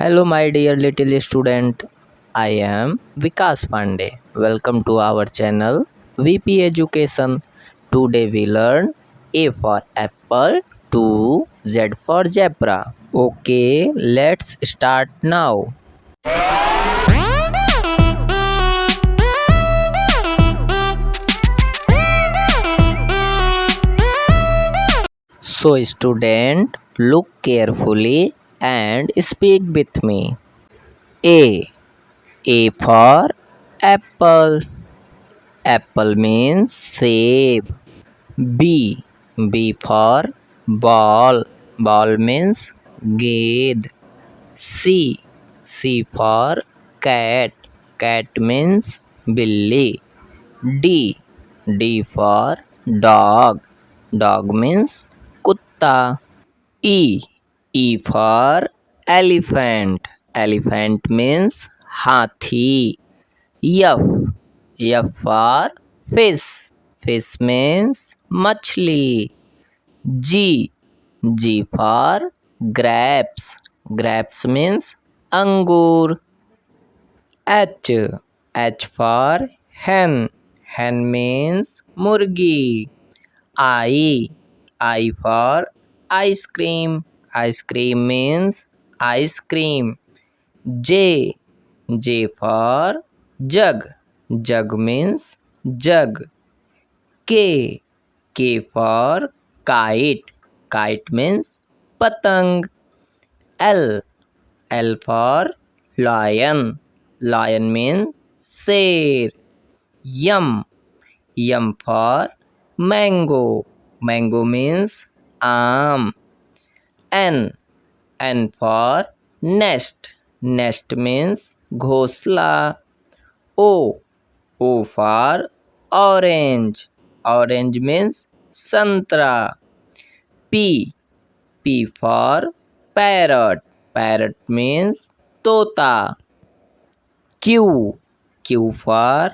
Hello, my dear little student. I am Vikas Pandey. Welcome to our channel VP Education. Today we learn A for apple to Z for zebra. Okay, let's start now. So, student, look carefully and speak with me. A. A for apple. Apple means save. B. B for ball. Ball means gate. C. C for cat. Cat means billy. D. D for dog. Dog means kutta. E. E for elephant. Elephant means hathi. F. F for fish. Fish means machli. G. G for grapes. Grapes means angur. H. H for hen. Hen means murgi. I. I for ice cream. Ice cream means ice cream. J. J for jug. Jug means jug. K. K for kite. Kite means patang. L. L for lion. Lion means sher. M. M for mango. Mango means aam. N. N for nest. Nest means ghosla. O. O for orange. Orange means santra. P. P for parrot. Parrot means tota. Q. Q for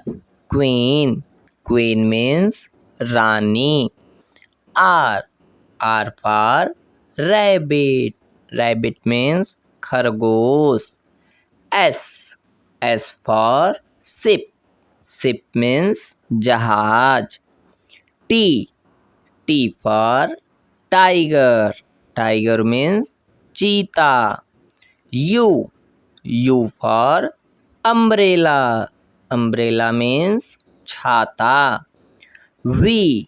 queen. Queen means rani. R. R for rabbit. Rabbit means khargosh. S. S for ship. Ship means jahaj. T. T for tiger. Tiger means cheetah. U. U for umbrella. Umbrella means chhata. V.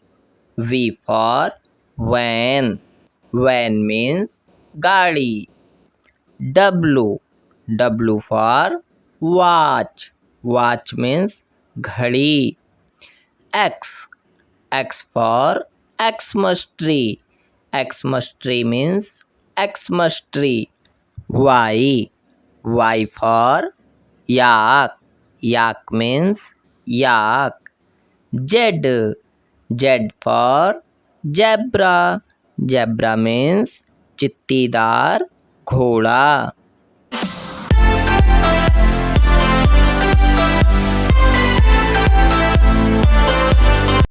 V for van. Van means gaadi. W. W for watch. Watch means घड़ी. X. X for Xmas tree. Xmas tree means Xmas tree. Y. Y for yak. Yak means yak. Z. Z for zebra. Zebra means चित्तीदार घोड़ा.